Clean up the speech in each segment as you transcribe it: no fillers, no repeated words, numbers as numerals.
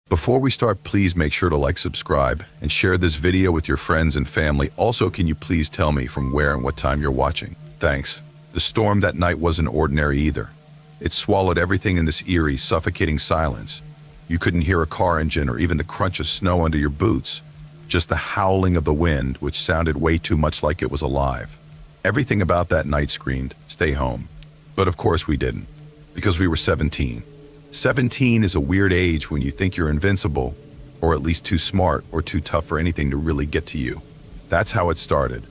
Before we start, please make sure to like, subscribe, and share this video with your friends and family. Also, can you please tell me from where and what time you're watching? Thanks. The storm that night wasn't ordinary either. It swallowed everything in this eerie, suffocating silence. You couldn't hear a car engine or even the crunch of snow under your boots. Just the howling of the wind, which sounded way too much like it was alive. Everything about that night screamed, stay home. But of course we didn't, because we were 17. 17 is a weird age when you think you're invincible, or at least too smart or too tough for anything to really get to you. That's how it started.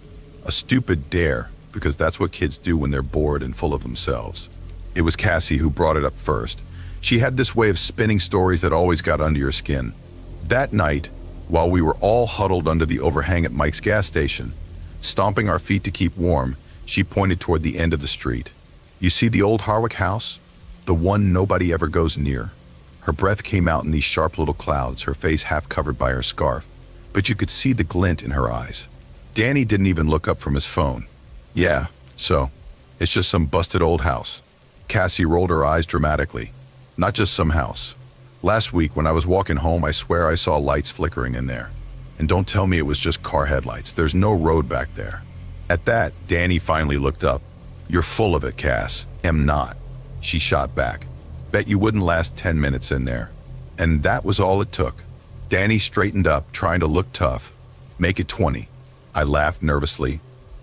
A stupid dare, because that's what kids do when they're bored and full of themselves. It was Cassie who brought it up first. She had this way of spinning stories that always got under your skin. That night, while we were all huddled under the overhang at Mike's gas station, stomping our feet to keep warm, she pointed toward the end of the street. You see the old Harwick house? The one nobody ever goes near. Her breath came out in these sharp little clouds, her face half covered by her scarf, but you could see the glint in her eyes. Danny didn't even look up from his phone. Yeah, so, it's just some busted old house. Cassie rolled her eyes dramatically. Not just some house. Last week when I was walking home, I swear I saw lights flickering in there. And don't tell me it was just car headlights. There's no road back there. At that, Danny finally looked up. You're full of it, Cass. Am not. She shot back. Bet you wouldn't last 10 minutes in there. And that was all it took. Danny straightened up, trying to look tough. Make it 20. I laughed nervously,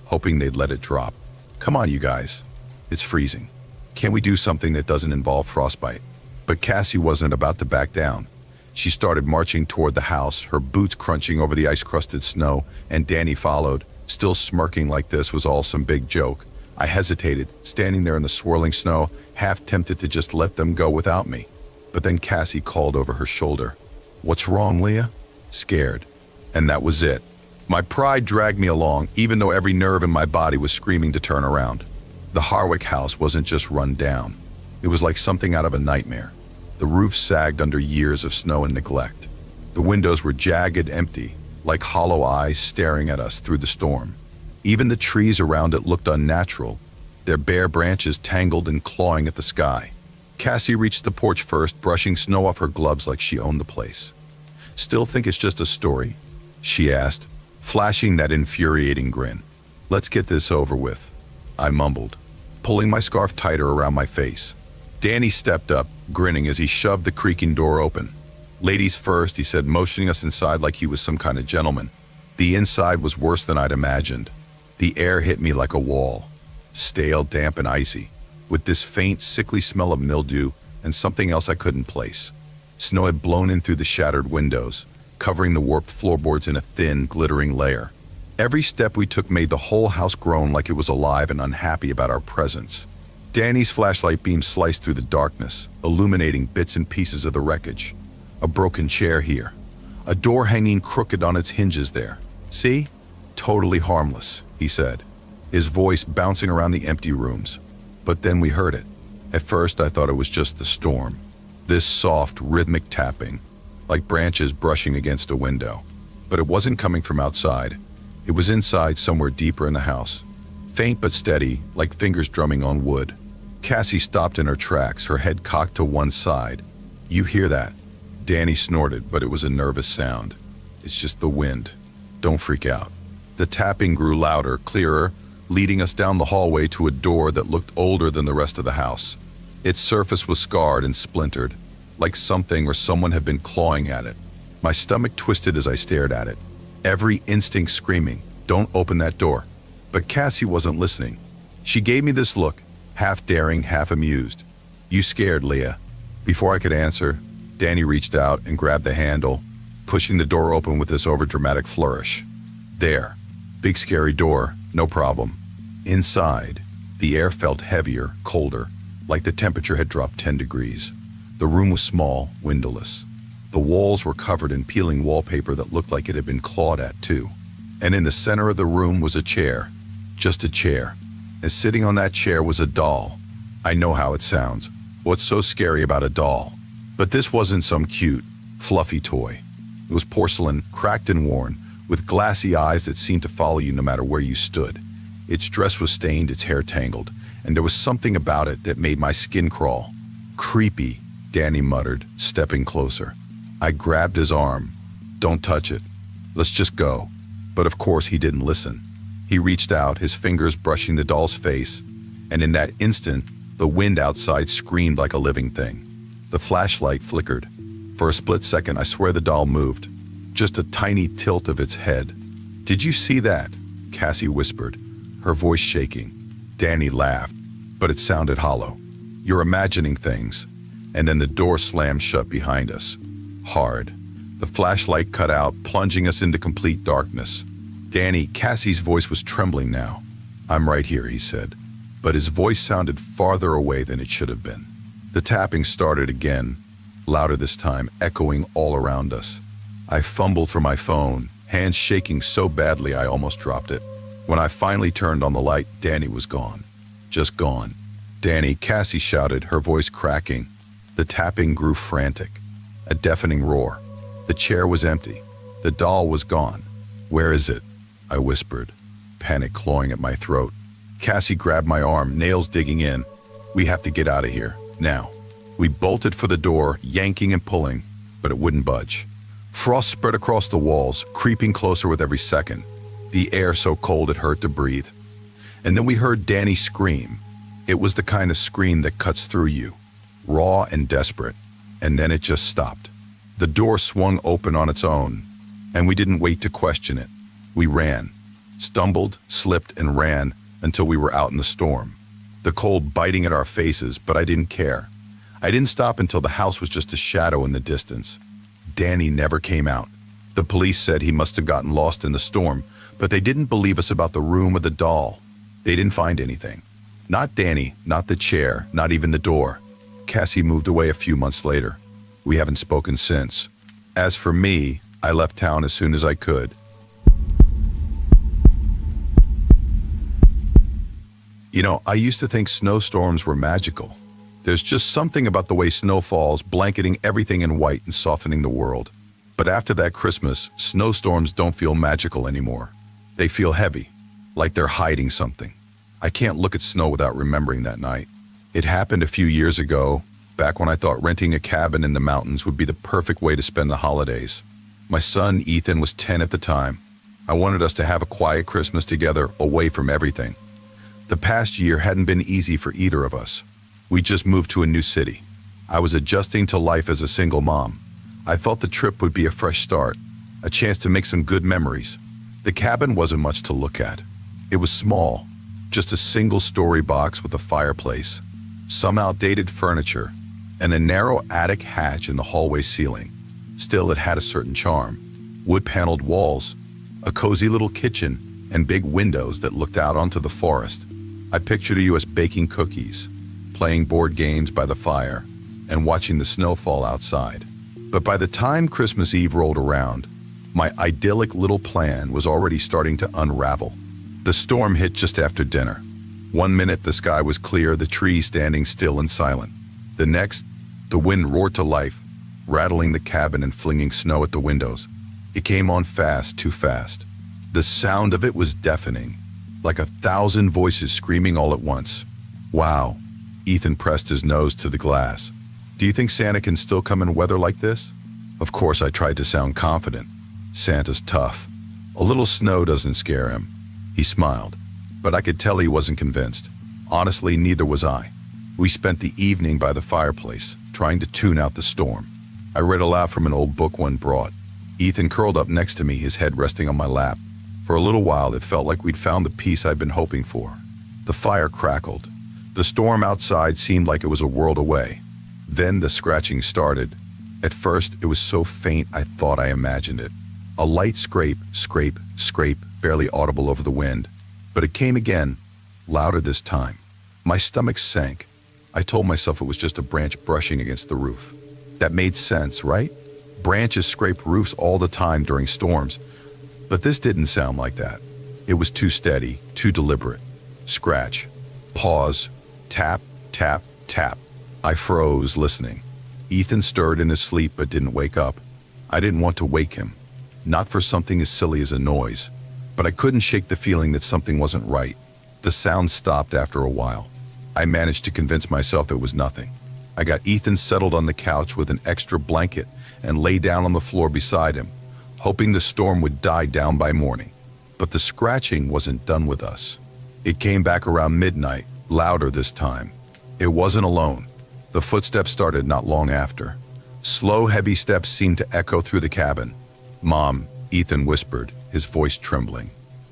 hoping they'd let it drop. Come on, you guys. It's freezing. Can't we do something that doesn't involve frostbite? But Cassie wasn't about to back down. She started marching toward the house, her boots crunching over the ice-crusted snow, and Danny followed, still smirking like this was all some big joke. I hesitated, standing there in the swirling snow, half tempted to just let them go without me. But then Cassie called over her shoulder. What's wrong, Leah? Scared. And that was it. My pride dragged me along, even though every nerve in my body was screaming to turn around. The Harwick house wasn't just run down. It was like something out of a nightmare. The roof sagged under years of snow and neglect. The windows were jagged, empty, like hollow eyes staring at us through the storm. Even the trees around it looked unnatural, their bare branches tangled and clawing at the sky. Cassie reached the porch first, brushing snow off her gloves like she owned the place. Still think it's just a story? She asked, flashing that infuriating grin. Let's get this over with, I mumbled, pulling my scarf tighter around my face. Danny stepped up, grinning as he shoved the creaking door open. Ladies first, he said, motioning us inside like he was some kind of gentleman. The inside was worse than I'd imagined. The air hit me like a wall, stale, damp, and icy, with this faint, sickly smell of mildew and something else I couldn't place. Snow had blown in through the shattered windows, covering the warped floorboards in a thin, glittering layer. Every step we took made the whole house groan like it was alive and unhappy about our presence. Danny's flashlight beam sliced through the darkness, illuminating bits and pieces of the wreckage. A broken chair here. A door hanging crooked on its hinges there. See? Totally harmless, he said, his voice bouncing around the empty rooms. But then we heard it. At first I thought it was just the storm. This soft, rhythmic tapping, like branches brushing against a window. But it wasn't coming from outside. It was inside, somewhere deeper in the house. Faint but steady, like fingers drumming on wood. Cassie stopped in her tracks, her head cocked to one side. You hear that? Danny snorted, but it was a nervous sound. It's just the wind. Don't freak out. The tapping grew louder, clearer, leading us down the hallway to a door that looked older than the rest of the house. Its surface was scarred and splintered, like something or someone had been clawing at it. My stomach twisted as I stared at it, every instinct screaming, don't open that door. But Cassie wasn't listening. She gave me this look, half daring, half amused. You scared, Leah? Before I could answer, Danny reached out and grabbed the handle, pushing the door open with this overdramatic flourish. There. Big scary door, no problem. Inside, the air felt heavier, colder, like the temperature had dropped 10 degrees. The room was small, windowless. The walls were covered in peeling wallpaper that looked like it had been clawed at too. And in the center of the room was a chair. Just a chair. And sitting on that chair was a doll. I know how it sounds. What's so scary about a doll? But this wasn't some cute, fluffy toy. It was porcelain, cracked and worn, with glassy eyes that seemed to follow you no matter where you stood. Its dress was stained, its hair tangled, and there was something about it that made my skin crawl. Creepy, Danny muttered, stepping closer. I grabbed his arm. Don't touch it. Let's just go. But of course he didn't listen. He reached out, his fingers brushing the doll's face, and in that instant, the wind outside screamed like a living thing. The flashlight flickered. For a split second, I swear the doll moved. Just a tiny tilt of its head. Did you see that? Cassie whispered, her voice shaking. Danny laughed, but it sounded hollow. You're imagining things. And then the door slammed shut behind us. Hard. The flashlight cut out, plunging us into complete darkness. Danny, Cassie's voice was trembling now. I'm right here, he said. But his voice sounded farther away than it should have been. The tapping started again, louder this time, echoing all around us. I fumbled for my phone, hands shaking so badly I almost dropped it. When I finally turned on the light, Danny was gone. Just gone. Danny, Cassie shouted, her voice cracking. The tapping grew frantic. A deafening roar. The chair was empty. The doll was gone. Where is it? I whispered, panic clawing at my throat. Cassie grabbed my arm, nails digging in. We have to get out of here, now. We bolted for the door, yanking and pulling, but it wouldn't budge. Frost spread across the walls, creeping closer with every second. The air so cold it hurt to breathe. And then we heard Danny scream. It was the kind of scream that cuts through you, raw and desperate. And then it just stopped. The door swung open on its own, and we didn't wait to question it. We ran, stumbled, slipped, and ran until we were out in the storm. The cold biting at our faces, but I didn't care. I didn't stop until the house was just a shadow in the distance. Danny never came out. The police said he must have gotten lost in the storm, but they didn't believe us about the room or the doll. They didn't find anything. Not Danny, not the chair, not even the door. Cassie moved away a few months later. We haven't spoken since. As for me, I left town as soon as I could. You know, I used to think snowstorms were magical. There's just something about the way snow falls, blanketing everything in white and softening the world. But after that Christmas, snowstorms don't feel magical anymore. They feel heavy, like they're hiding something. I can't look at snow without remembering that night. It happened a few years ago, back when I thought renting a cabin in the mountains would be the perfect way to spend the holidays. My son, Ethan, was 10 at the time. I wanted us to have a quiet Christmas together, away from everything. The past year hadn't been easy for either of us. We just moved to a new city. I was adjusting to life as a single mom. I thought the trip would be a fresh start, a chance to make some good memories. The cabin wasn't much to look at. It was small, just a single-story box with a fireplace, some outdated furniture, and a narrow attic hatch in the hallway ceiling. Still, it had a certain charm. Wood-paneled walls, a cozy little kitchen, and big windows that looked out onto the forest. I pictured you as baking cookies, playing board games by the fire, and watching the snow fall outside. But by the time Christmas Eve rolled around, my idyllic little plan was already starting to unravel. The storm hit just after dinner. 1 minute the sky was clear, the trees standing still and silent. The next, the wind roared to life, rattling the cabin and flinging snow at the windows. It came on fast, too fast. The sound of it was deafening, like 1,000 voices screaming all at once. Wow. Ethan pressed his nose to the glass. Do you think Santa can still come in weather like this? Of course, I tried to sound confident. Santa's tough. A little snow doesn't scare him. He smiled, but I could tell he wasn't convinced. Honestly, neither was I. We spent the evening by the fireplace, trying to tune out the storm. I read aloud from an old book one brought. Ethan curled up next to me, his head resting on my lap. For a little while, it felt like we'd found the peace I'd been hoping for. The fire crackled. The storm outside seemed like it was a world away. Then the scratching started. At first, it was so faint I thought I imagined it. A light scrape, scrape, scrape, barely audible over the wind. But it came again, louder this time. My stomach sank. I told myself it was just a branch brushing against the roof. That made sense, right? Branches scrape roofs all the time during storms. But this didn't sound like that. It was too steady, too deliberate. Scratch, pause, tap, tap, tap. I froze, listening. Ethan stirred in his sleep but didn't wake up. I didn't want to wake him. Not for something as silly as a noise. But I couldn't shake the feeling that something wasn't right. The sound stopped after a while. I managed to convince myself it was nothing. I got Ethan settled on the couch with an extra blanket and lay down on the floor beside him, hoping the storm would die down by morning. But the scratching wasn't done with us. It came back around midnight, louder this time. It wasn't alone. The footsteps started not long after. Slow, heavy steps seemed to echo through the cabin. "Mom," Ethan whispered, his voice trembling.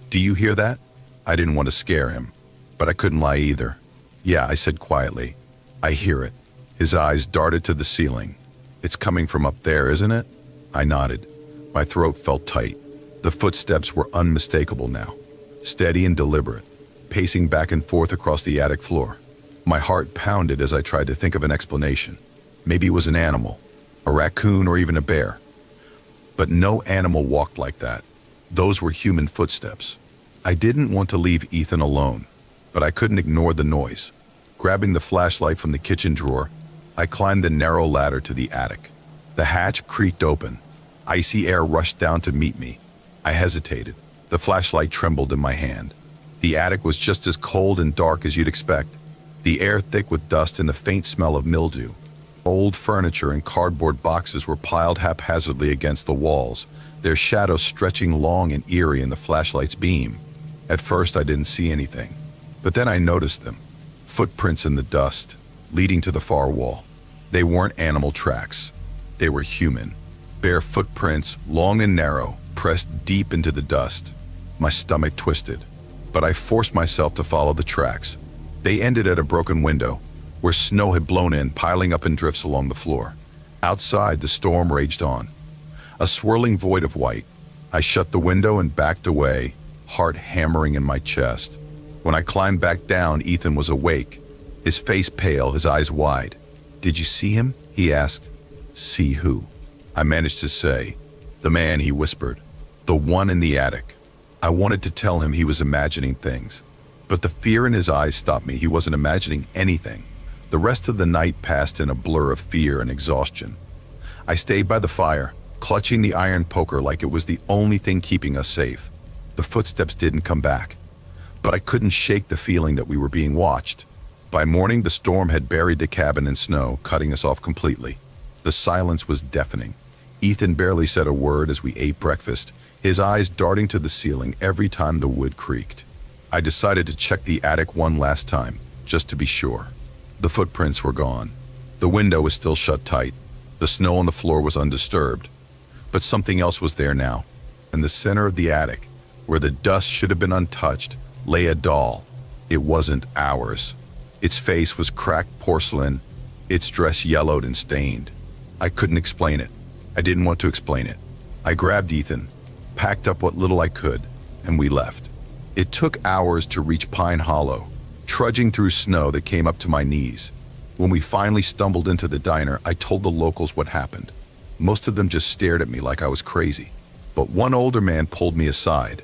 "Do you hear that?" I didn't want to scare him, but I couldn't lie either. "Yeah," I said quietly. "I hear it." His eyes darted to the ceiling. "It's coming from up there, isn't it?" I nodded. My throat felt tight. The footsteps were unmistakable now, steady and deliberate, pacing back and forth across the attic floor. My heart pounded as I tried to think of an explanation. Maybe it was an animal, a raccoon or even a bear. But no animal walked like that. Those were human footsteps. I didn't want to leave Ethan alone, but I couldn't ignore the noise. Grabbing the flashlight from the kitchen drawer, I climbed the narrow ladder to the attic. The hatch creaked open. Icy air rushed down to meet me. I hesitated. The flashlight trembled in my hand. The attic was just as cold and dark as you'd expect, the air thick with dust and the faint smell of mildew. Old furniture and cardboard boxes were piled haphazardly against the walls, their shadows stretching long and eerie in the flashlight's beam. At first I didn't see anything, but then I noticed them. Footprints in the dust, leading to the far wall. They weren't animal tracks. They were human. Bare footprints, long and narrow, pressed deep into the dust. My stomach twisted, but I forced myself to follow the tracks. They ended at a broken window, where snow had blown in, piling up in drifts along the floor. Outside, the storm raged on, a swirling void of white. I shut the window and backed away, heart hammering in my chest. When I climbed back down, Ethan was awake, his face pale, his eyes wide. "Did you see him?" he asked. "See who?" I managed to say. "The man," he whispered. "The one in the attic." I wanted to tell him he was imagining things, but the fear in his eyes stopped me. He wasn't imagining anything. The rest of the night passed in a blur of fear and exhaustion. I stayed by the fire, clutching the iron poker like it was the only thing keeping us safe. The footsteps didn't come back, but I couldn't shake the feeling that we were being watched. By morning, the storm had buried the cabin in snow, cutting us off completely. The silence was deafening. Ethan barely said a word as we ate breakfast, his eyes darting to the ceiling every time the wood creaked. I decided to check the attic one last time, just to be sure. The footprints were gone. The window was still shut tight. The snow on the floor was undisturbed. But something else was there now. In the center of the attic, where the dust should have been untouched, lay a doll. It wasn't ours. Its face was cracked porcelain, its dress yellowed and stained. I couldn't explain it. I didn't want to explain it. I grabbed Ethan, packed up what little I could, and we left. It took hours to reach Pine Hollow, trudging through snow that came up to my knees. When we finally stumbled into the diner, I told the locals what happened. Most of them just stared at me like I was crazy. But one older man pulled me aside.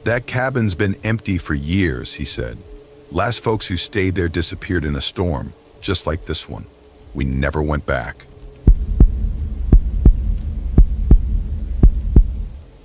"That cabin's been empty for years," he said. "Last folks who stayed there disappeared in a storm, just like this one. We never went back."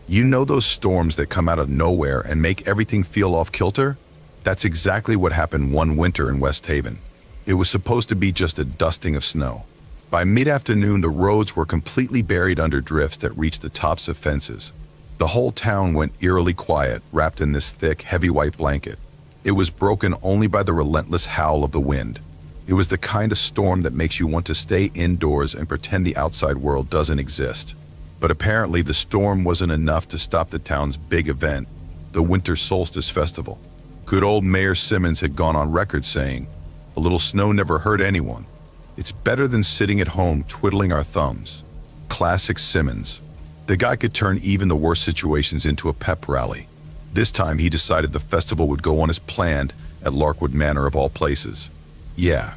You know those storms that come out of nowhere and make everything feel off kilter? That's exactly what happened one winter in West Haven. It was supposed to be just a dusting of snow. By mid-afternoon, the roads were completely buried under drifts that reached the tops of fences. The whole town went eerily quiet, wrapped in this thick, heavy white blanket. It was broken only by the relentless howl of the wind. It was the kind of storm that makes you want to stay indoors and pretend the outside world doesn't exist. But apparently the storm wasn't enough to stop the town's big event, the Winter Solstice Festival. Good old Mayor Simmons had gone on record saying, "A little snow never hurt anyone. It's better than sitting at home twiddling our thumbs." Classic Simmons. The guy could turn even the worst situations into a pep rally. This time he decided the festival would go on as planned at Larkwood Manor of all places. Yeah,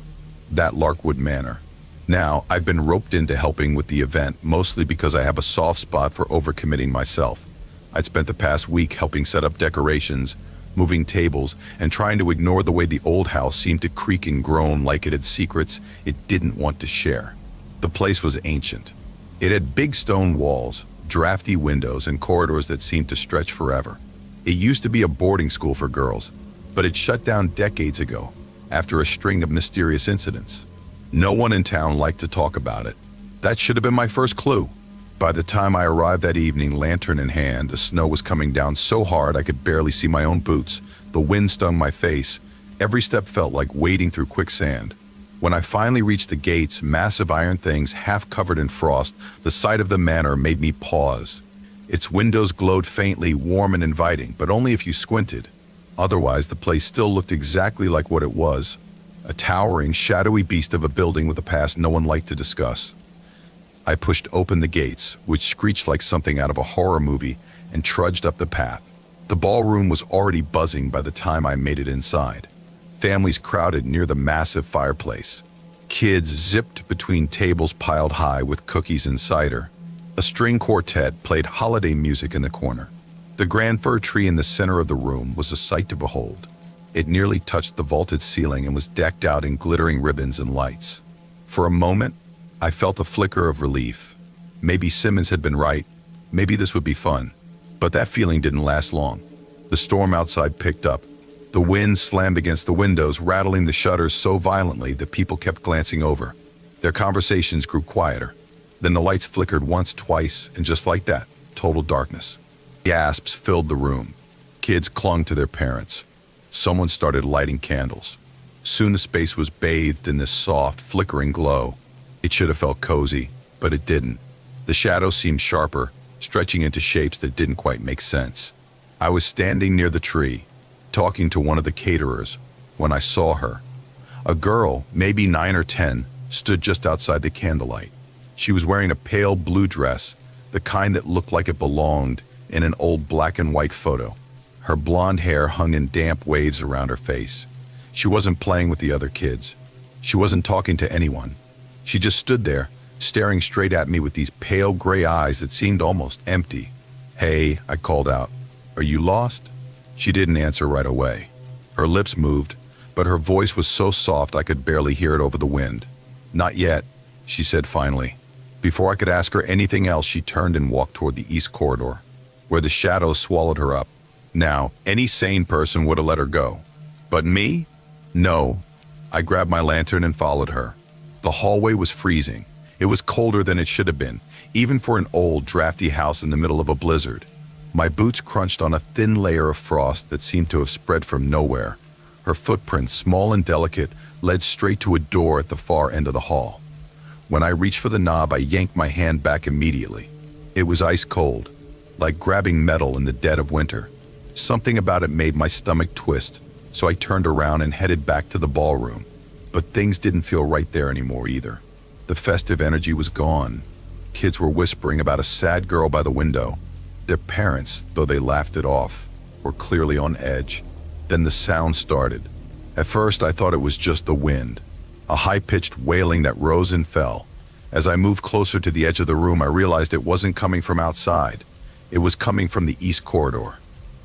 that Larkwood Manor. Now, I've been roped into helping with the event, mostly because I have a soft spot for overcommitting myself. I'd spent the past week helping set up decorations, moving tables, and trying to ignore the way the old house seemed to creak and groan like it had secrets it didn't want to share. The place was ancient. It had big stone walls, drafty windows, and corridors that seemed to stretch forever. It used to be a boarding school for girls, but it shut down decades ago, after a string of mysterious incidents. No one in town liked to talk about it. That should have been my first clue. By the time I arrived that evening, lantern in hand, the snow was coming down so hard I could barely see my own boots. The wind stung my face. Every step felt like wading through quicksand. When I finally reached the gates, massive iron things half covered in frost, the sight of the manor made me pause. Its windows glowed faintly, warm and inviting, but only if you squinted. Otherwise, the place still looked exactly like what it was. A towering, shadowy beast of a building with a past no one liked to discuss. I pushed open the gates, which screeched like something out of a horror movie, and trudged up the path. The ballroom was already buzzing by the time I made it inside. Families crowded near the massive fireplace. Kids zipped between tables piled high with cookies and cider. A string quartet played holiday music in the corner. The grand fir tree in the center of the room was a sight to behold. It nearly touched the vaulted ceiling and was decked out in glittering ribbons and lights. For a moment, I felt a flicker of relief. Maybe Simmons had been right. Maybe this would be fun. But that feeling didn't last long. The storm outside picked up. The wind slammed against the windows, rattling the shutters so violently that people kept glancing over. Their conversations grew quieter. Then the lights flickered once, twice, and just like that, total darkness. Gasps filled the room. Kids clung to their parents. Someone started lighting candles. Soon the space was bathed in this soft, flickering glow. It should have felt cozy, but it didn't. The shadows seemed sharper, stretching into shapes that didn't quite make sense. I was standing near the tree, talking to one of the caterers, when I saw her. A girl, maybe 9 or 10, stood just outside the candlelight. She was wearing a pale blue dress, the kind that looked like it belonged in an old black and white photo. Her blonde hair hung in damp waves around her face. She wasn't playing with the other kids. She wasn't talking to anyone. She just stood there, staring straight at me with these pale gray eyes that seemed almost empty. "Hey," I called out. "Are you lost?" She didn't answer right away. Her lips moved, but her voice was so soft I could barely hear it over the wind. "Not yet," she said finally. Before I could ask her anything else, she turned and walked toward the east corridor, where the shadows swallowed her up. Now, any sane person would have let her go. But me? No. I grabbed my lantern and followed her. The hallway was freezing. It was colder than it should have been, even for an old, drafty house in the middle of a blizzard. My boots crunched on a thin layer of frost that seemed to have spread from nowhere. Her footprints, small and delicate, led straight to a door at the far end of the hall. When I reached for the knob, I yanked my hand back immediately. It was ice cold, like grabbing metal in the dead of winter. Something about it made my stomach twist, so I turned around and headed back to the ballroom. But things didn't feel right there anymore either. The festive energy was gone. Kids were whispering about a sad girl by the window. Their parents, though they laughed it off, were clearly on edge. Then the sound started. At first, I thought it was just the wind, a high-pitched wailing that rose and fell. As I moved closer to the edge of the room, I realized it wasn't coming from outside. It was coming from the east corridor.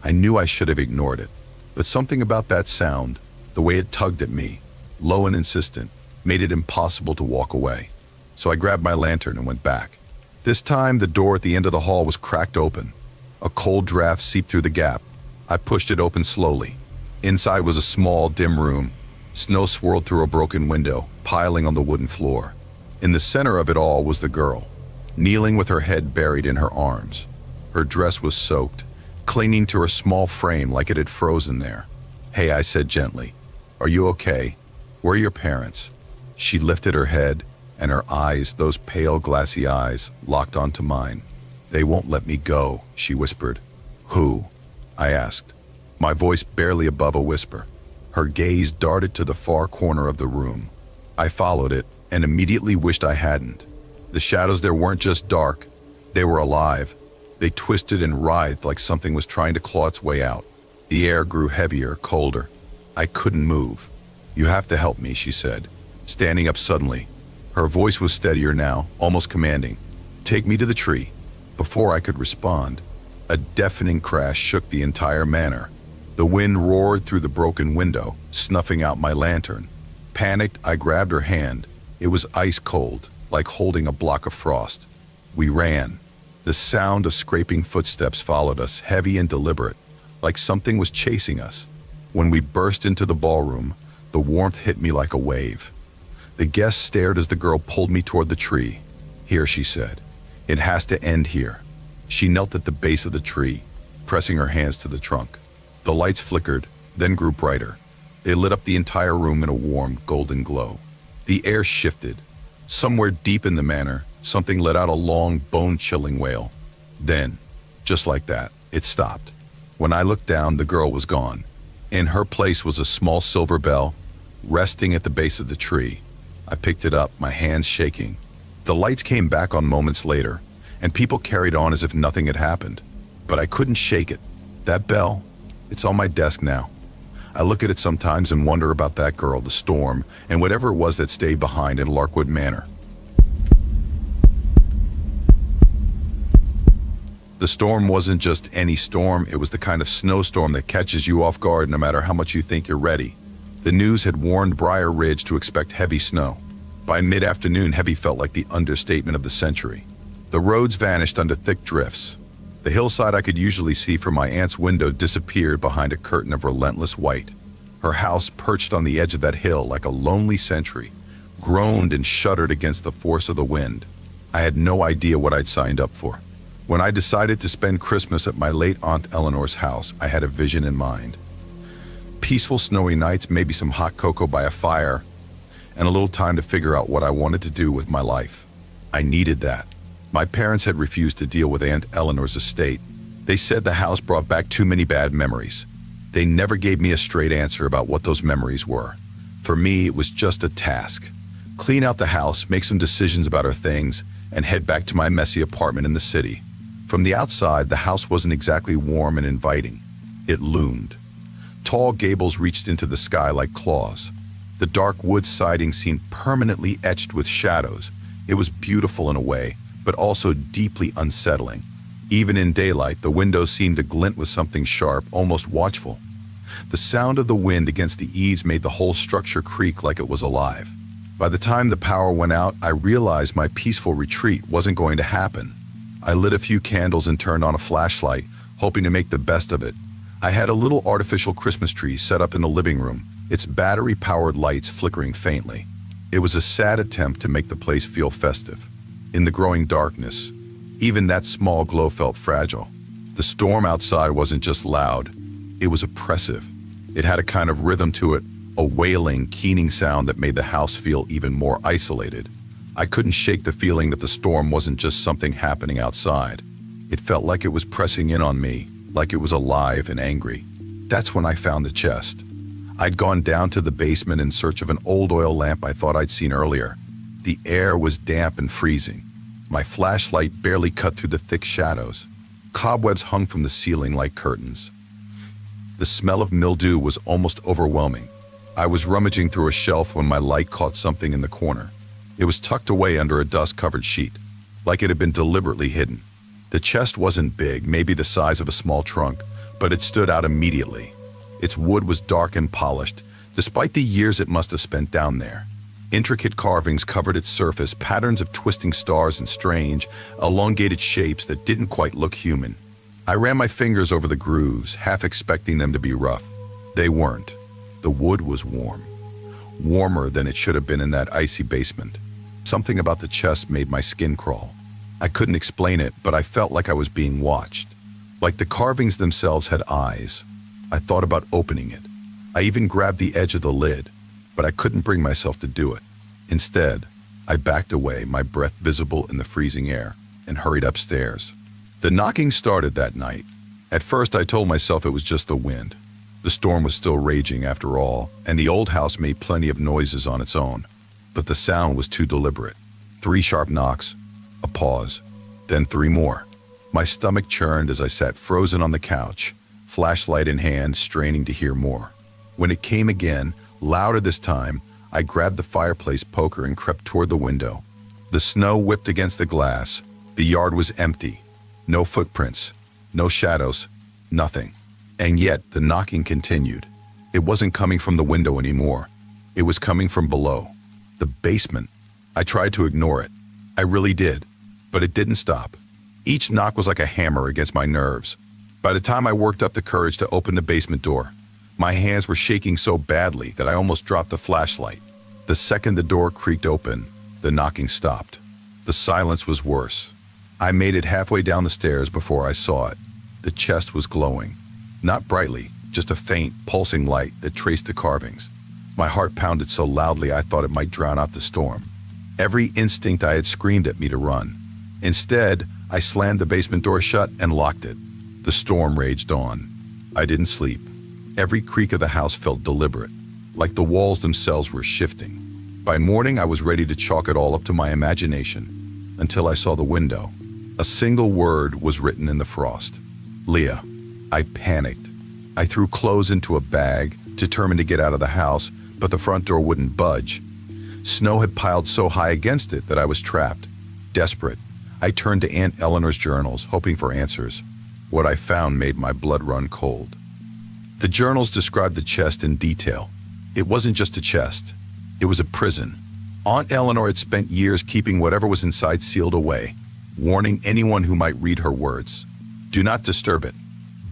I knew I should have ignored it, but something about that sound, the way it tugged at me, low and insistent, made it impossible to walk away. So I grabbed my lantern and went back. This time, the door at the end of the hall was cracked open. A cold draft seeped through the gap. I pushed it open slowly. Inside was a small, dim room. Snow swirled through a broken window, piling on the wooden floor. In the center of it all was the girl, kneeling with her head buried in her arms. Her dress was soaked, clinging to her small frame like it had frozen there. "Hey," I said gently. "Are you okay? Where are your parents?" She lifted her head, and her eyes, those pale, glassy eyes, locked onto mine. "They won't let me go," she whispered. "Who?" I asked, my voice barely above a whisper. Her gaze darted to the far corner of the room. I followed it and immediately wished I hadn't. The shadows there weren't just dark, they were alive. They twisted and writhed like something was trying to claw its way out. The air grew heavier, colder. I couldn't move. "You have to help me," she said, standing up suddenly. Her voice was steadier now, almost commanding. "Take me to the tree." Before I could respond, a deafening crash shook the entire manor. The wind roared through the broken window, snuffing out my lantern. Panicked, I grabbed her hand. It was ice cold, like holding a block of frost. We ran. The sound of scraping footsteps followed us, heavy and deliberate, like something was chasing us. When we burst into the ballroom, the warmth hit me like a wave. The guests stared as the girl pulled me toward the tree. "Here," she said. It has to end here. She knelt at the base of the tree, pressing her hands to the trunk. The lights flickered, then grew brighter. They lit up the entire room in a warm, golden glow. The air shifted. Somewhere deep in the manor, something let out a long, bone-chilling wail. Then, just like that, it stopped. When I looked down, the girl was gone. In her place was a small silver bell, resting at the base of the tree. I picked it up, my hands shaking. The lights came back on moments later, and people carried on as if nothing had happened. But I couldn't shake it. That bell, it's on my desk now. I look at it sometimes and wonder about that girl, the storm, and whatever it was that stayed behind in Larkwood Manor. The storm wasn't just any storm, it was the kind of snowstorm that catches you off guard no matter how much you think you're ready. The news had warned Briar Ridge to expect heavy snow. By mid-afternoon, heavy felt like the understatement of the century. The roads vanished under thick drifts. The hillside I could usually see from my aunt's window disappeared behind a curtain of relentless white. Her house, perched on the edge of that hill like a lonely sentry, groaned and shuddered against the force of the wind. I had no idea what I'd signed up for. When I decided to spend Christmas at my late Aunt Eleanor's house, I had a vision in mind. Peaceful snowy nights, maybe some hot cocoa by a fire, and a little time to figure out what I wanted to do with my life. I needed that. My parents had refused to deal with Aunt Eleanor's estate. They said the house brought back too many bad memories. They never gave me a straight answer about what those memories were. For me, it was just a task. Clean out the house, make some decisions about our things, and head back to my messy apartment in the city. From the outside, the house wasn't exactly warm and inviting. It loomed. Tall gables reached into the sky like claws. The dark wood siding seemed permanently etched with shadows. It was beautiful in a way, but also deeply unsettling. Even in daylight, the windows seemed to glint with something sharp, almost watchful. The sound of the wind against the eaves made the whole structure creak like it was alive. By the time the power went out, I realized my peaceful retreat wasn't going to happen. I lit a few candles and turned on a flashlight, hoping to make the best of it. I had a little artificial Christmas tree set up in the living room, its battery-powered lights flickering faintly. It was a sad attempt to make the place feel festive. In the growing darkness, even that small glow felt fragile. The storm outside wasn't just loud, it was oppressive. It had a kind of rhythm to it, a wailing, keening sound that made the house feel even more isolated. I couldn't shake the feeling that the storm wasn't just something happening outside. It felt like it was pressing in on me, like it was alive and angry. That's when I found the chest. I'd gone down to the basement in search of an old oil lamp I thought I'd seen earlier. The air was damp and freezing. My flashlight barely cut through the thick shadows. Cobwebs hung from the ceiling like curtains. The smell of mildew was almost overwhelming. I was rummaging through a shelf when my light caught something in the corner. It was tucked away under a dust-covered sheet, like it had been deliberately hidden. The chest wasn't big, maybe the size of a small trunk, but it stood out immediately. Its wood was dark and polished, despite the years it must have spent down there. Intricate carvings covered its surface, patterns of twisting stars and strange, elongated shapes that didn't quite look human. I ran my fingers over the grooves, half expecting them to be rough. They weren't. The wood was warm. Warmer than it should have been in that icy basement. Something about the chest made my skin crawl. I couldn't explain it, but I felt like I was being watched. Like the carvings themselves had eyes. I thought about opening it. I even grabbed the edge of the lid, but I couldn't bring myself to do it. Instead, I backed away, my breath visible in the freezing air, and hurried upstairs. The knocking started that night. At first, I told myself it was just the wind. The storm was still raging after all, and the old house made plenty of noises on its own. But the sound was too deliberate. 3 sharp knocks, a pause, then 3 more. My stomach churned as I sat frozen on the couch, flashlight in hand, straining to hear more. When it came again, louder this time, I grabbed the fireplace poker and crept toward the window. The snow whipped against the glass. The yard was empty. No footprints, no shadows, nothing. And yet the knocking continued. It wasn't coming from the window anymore. It was coming from below. The basement. I tried to ignore it. I really did. But it didn't stop. Each knock was like a hammer against my nerves. By the time I worked up the courage to open the basement door, my hands were shaking so badly that I almost dropped the flashlight. The second the door creaked open, the knocking stopped. The silence was worse. I made it halfway down the stairs before I saw it. The chest was glowing. Not brightly, just a faint, pulsing light that traced the carvings. My heart pounded so loudly I thought it might drown out the storm. Every instinct I had screamed at me to run. Instead, I slammed the basement door shut and locked it. The storm raged on. I didn't sleep. Every creak of the house felt deliberate, like the walls themselves were shifting. By morning, I was ready to chalk it all up to my imagination, until I saw the window. A single word was written in the frost. Leah. I panicked. I threw clothes into a bag, determined to get out of the house, but the front door wouldn't budge. Snow had piled so high against it that I was trapped. Desperate, I turned to Aunt Eleanor's journals, hoping for answers. What I found made my blood run cold. The journals described the chest in detail. It wasn't just a chest. It was a prison. Aunt Eleanor had spent years keeping whatever was inside sealed away, warning anyone who might read her words. Do not disturb it.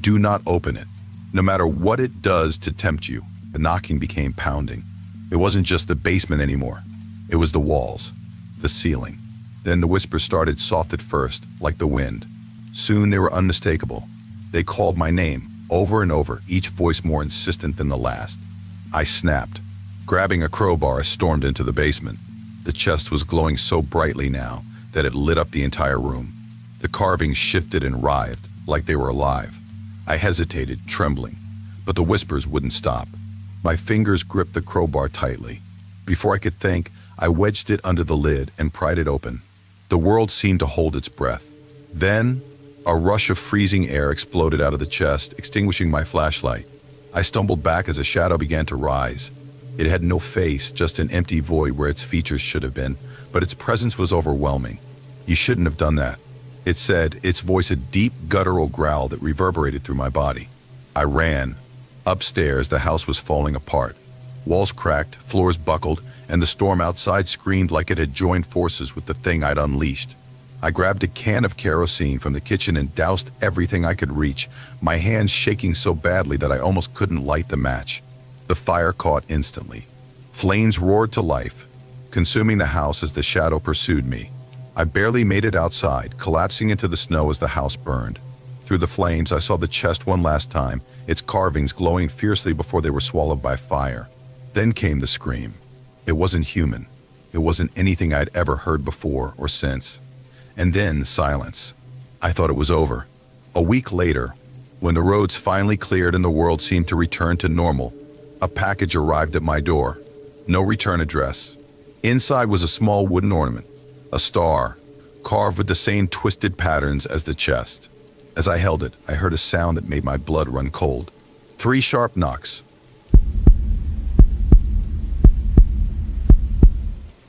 Do not open it. No matter what it does to tempt you. The knocking became pounding. It wasn't just the basement anymore. It was the walls, the ceiling. Then the whispers started soft at first, like the wind. Soon they were unmistakable. They called my name, over and over, each voice more insistent than the last. I snapped. Grabbing a crowbar, I stormed into the basement. The chest was glowing so brightly now that it lit up the entire room. The carvings shifted and writhed, like they were alive. I hesitated, trembling, but the whispers wouldn't stop. My fingers gripped the crowbar tightly. Before I could think, I wedged it under the lid and pried it open. The world seemed to hold its breath. Then, a rush of freezing air exploded out of the chest, extinguishing my flashlight. I stumbled back as a shadow began to rise. It had no face, just an empty void where its features should have been, but its presence was overwhelming. You shouldn't have done that, it said, its voice a deep, guttural growl that reverberated through my body. I ran. Upstairs, the house was falling apart. Walls cracked, floors buckled, and the storm outside screamed like it had joined forces with the thing I'd unleashed. I grabbed a can of kerosene from the kitchen and doused everything I could reach, my hands shaking so badly that I almost couldn't light the match. The fire caught instantly. Flames roared to life, consuming the house as the shadow pursued me. I barely made it outside, collapsing into the snow as the house burned. Through the flames, I saw the chest one last time, its carvings glowing fiercely before they were swallowed by fire. Then came the scream. It wasn't human. It wasn't anything I'd ever heard before or since. And then silence. I thought it was over. A week later, when the roads finally cleared and the world seemed to return to normal, a package arrived at my door. No return address. Inside was a small wooden ornament, a star, carved with the same twisted patterns as the chest. As I held it, I heard a sound that made my blood run cold. 3 sharp knocks.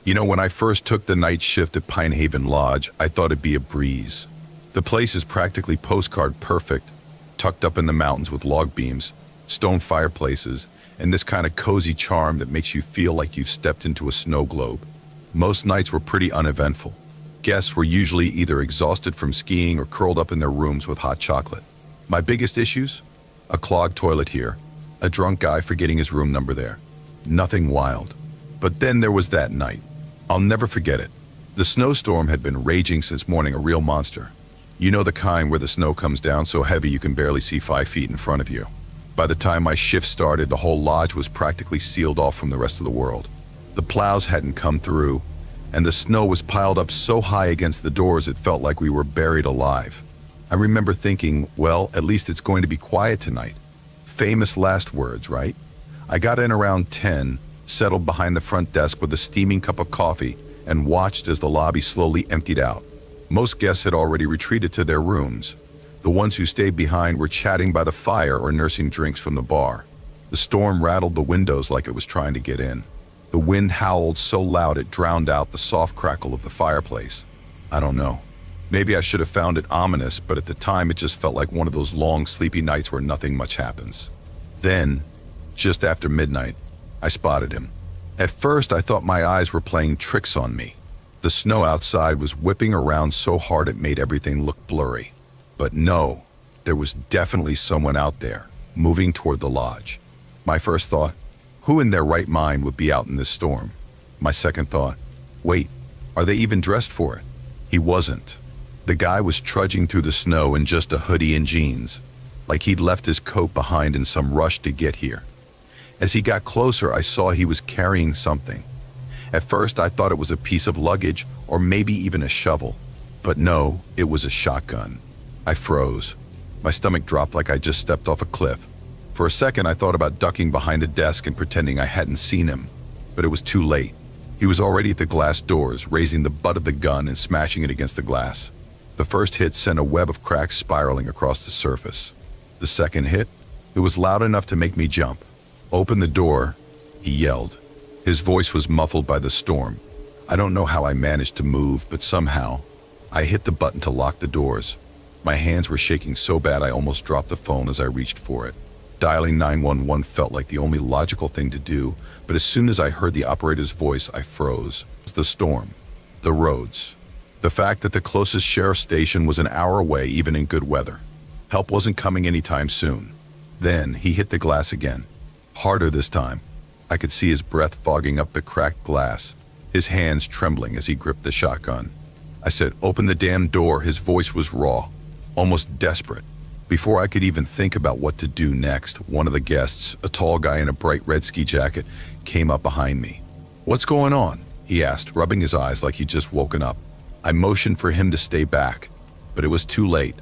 You know, when I first took the night shift at Pine Haven Lodge, I thought it'd be a breeze. The place is practically postcard perfect, tucked up in the mountains with log beams, stone fireplaces, and this kind of cozy charm that makes you feel like you've stepped into a snow globe. Most nights were pretty uneventful. Guests were usually either exhausted from skiing or curled up in their rooms with hot chocolate. My biggest issues? A clogged toilet here, a drunk guy forgetting his room number there. Nothing wild. But then there was that night. I'll never forget it. The snowstorm had been raging since morning, a real monster. You know, the kind where the snow comes down so heavy you can barely see 5 feet in front of you. By the time my shift started, the whole lodge was practically sealed off from the rest of the world. The plows hadn't come through, and the snow was piled up so high against the doors it felt like we were buried alive. I remember thinking, well, at least it's going to be quiet tonight. Famous last words, right? I got in around 10, settled behind the front desk with a steaming cup of coffee, and watched as the lobby slowly emptied out. Most guests had already retreated to their rooms. The ones who stayed behind were chatting by the fire or nursing drinks from the bar. The storm rattled the windows like it was trying to get in. The wind howled so loud it drowned out the soft crackle of the fireplace. I don't know. Maybe I should have found it ominous, but at the time it just felt like one of those long, sleepy nights where nothing much happens. Then, just after midnight, I spotted him. At first, I thought my eyes were playing tricks on me. The snow outside was whipping around so hard it made everything look blurry. But no, there was definitely someone out there, moving toward the lodge. My first thought, who in their right mind would be out in this storm? My second thought, wait, are they even dressed for it? He wasn't. The guy was trudging through the snow in just a hoodie and jeans, like he'd left his coat behind in some rush to get here. As he got closer, I saw he was carrying something. At first, I thought it was a piece of luggage or maybe even a shovel. But no, it was a shotgun. I froze. My stomach dropped like I just stepped off a cliff. For a second, I thought about ducking behind the desk and pretending I hadn't seen him. But it was too late. He was already at the glass doors, raising the butt of the gun and smashing it against the glass. The first hit sent a web of cracks spiraling across the surface. The second hit, it was loud enough to make me jump. "Open the door," he yelled. His voice was muffled by the storm. I don't know how I managed to move, but somehow, I hit the button to lock the doors. My hands were shaking so bad I almost dropped the phone as I reached for it. Dialing 911 felt like the only logical thing to do, but as soon as I heard the operator's voice, I froze. The storm, the roads, the fact that the closest sheriff's station was an hour away even in good weather. Help wasn't coming anytime soon. Then he hit the glass again, harder this time. I could see his breath fogging up the cracked glass, his hands trembling as he gripped the shotgun. I said, "Open the damn door." His voice was raw, almost desperate. Before I could even think about what to do next, one of the guests, a tall guy in a bright red ski jacket, came up behind me. "What's going on?" he asked, rubbing his eyes like he'd just woken up. I motioned for him to stay back, but it was too late.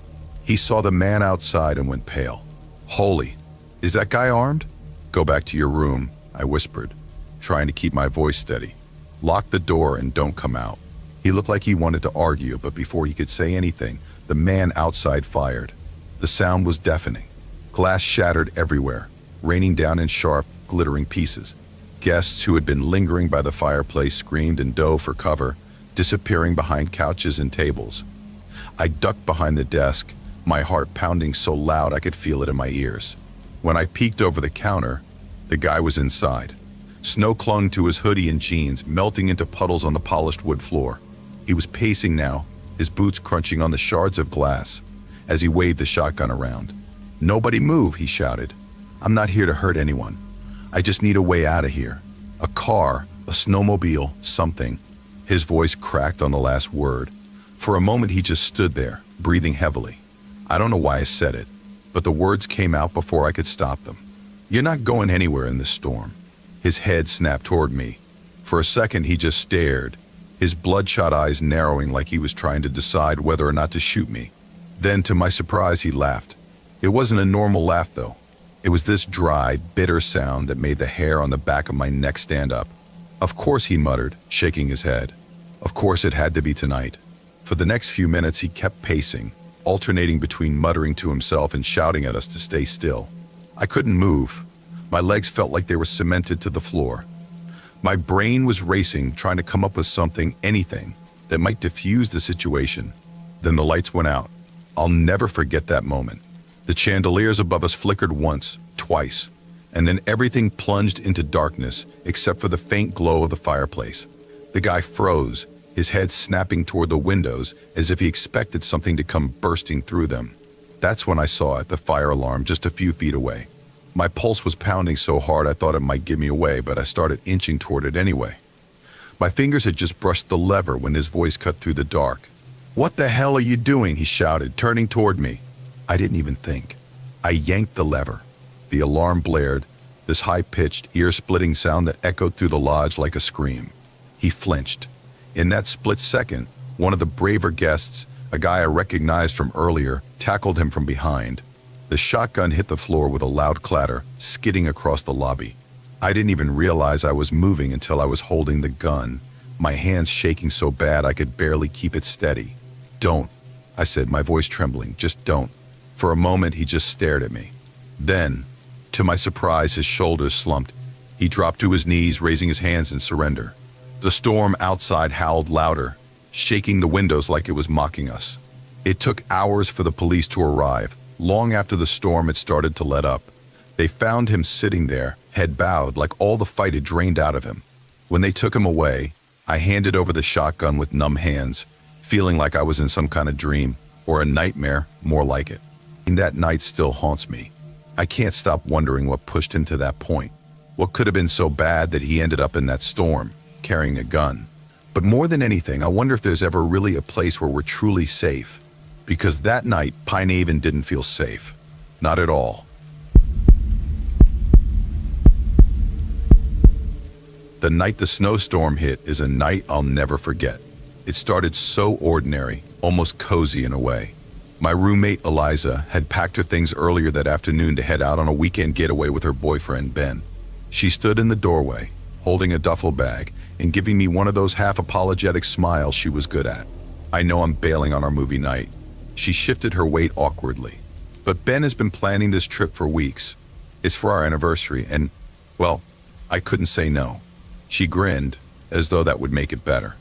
He saw the man outside and went pale. "Holy, is that guy armed?" "Go back to your room," I whispered, trying to keep my voice steady. "Lock the door and don't come out." He looked like he wanted to argue, but before he could say anything, the man outside fired. The sound was deafening. Glass shattered everywhere, raining down in sharp, glittering pieces. Guests who had been lingering by the fireplace screamed and dove for cover, disappearing behind couches and tables. I ducked behind the desk, my heart pounding so loud I could feel it in my ears. When I peeked over the counter, the guy was inside. Snow clung to his hoodie and jeans, melting into puddles on the polished wood floor. He was pacing now, his boots crunching on the shards of glass, as he waved the shotgun around. "Nobody move," he shouted. "I'm not here to hurt anyone. I just need a way out of here. A car, a snowmobile, something." His voice cracked on the last word. For a moment he just stood there, breathing heavily. I don't know why I said it, but the words came out before I could stop them. "You're not going anywhere in this storm." His head snapped toward me. For a second he just stared, his bloodshot eyes narrowing like he was trying to decide whether or not to shoot me. Then, to my surprise, he laughed. It wasn't a normal laugh, though. It was this dry, bitter sound that made the hair on the back of my neck stand up. "Of course," he muttered, shaking his head. "Of course it had to be tonight." For the next few minutes he kept pacing, alternating between muttering to himself and shouting at us to stay still. I couldn't move. My legs felt like they were cemented to the floor. My brain was racing, trying to come up with something, anything, that might diffuse the situation. Then the lights went out. I'll never forget that moment. The chandeliers above us flickered once, twice, and then everything plunged into darkness except for the faint glow of the fireplace. The guy froze, his head snapping toward the windows as if he expected something to come bursting through them. That's when I saw it, the fire alarm just a few feet away. My pulse was pounding so hard I thought it might give me away, but I started inching toward it anyway. My fingers had just brushed the lever when his voice cut through the dark. "What the hell are you doing?" he shouted, turning toward me. I didn't even think. I yanked the lever. The alarm blared, this high-pitched, ear-splitting sound that echoed through the lodge like a scream. He flinched. In that split second, one of the braver guests, a guy I recognized from earlier, tackled him from behind. The shotgun hit the floor with a loud clatter, skidding across the lobby. I didn't even realize I was moving until I was holding the gun, my hands shaking so bad I could barely keep it steady. "Don't," I said, my voice trembling, "just don't." For a moment, he just stared at me. Then, to my surprise, his shoulders slumped. He dropped to his knees, raising his hands in surrender. The storm outside howled louder, shaking the windows like it was mocking us. It took hours for the police to arrive, long after the storm had started to let up. They found him sitting there, head bowed, like all the fight had drained out of him. When they took him away, I handed over the shotgun with numb hands, feeling like I was in some kind of dream, or a nightmare, more like it. And that night still haunts me. I can't stop wondering what pushed him to that point. What could have been so bad that he ended up in that storm, carrying a gun? But more than anything, I wonder if there's ever really a place where we're truly safe. Because that night, Pine Haven didn't feel safe. Not at all. The night the snowstorm hit is a night I'll never forget. It started so ordinary, almost cozy in a way. My roommate, Eliza, had packed her things earlier that afternoon to head out on a weekend getaway with her boyfriend, Ben. She stood in the doorway, holding a duffel bag, and giving me one of those half-apologetic smiles she was good at. I know I'm bailing on our movie night. She shifted her weight awkwardly. But Ben has been planning this trip for weeks. It's for our anniversary, and, well, I couldn't say no. She grinned, as though that would make it better.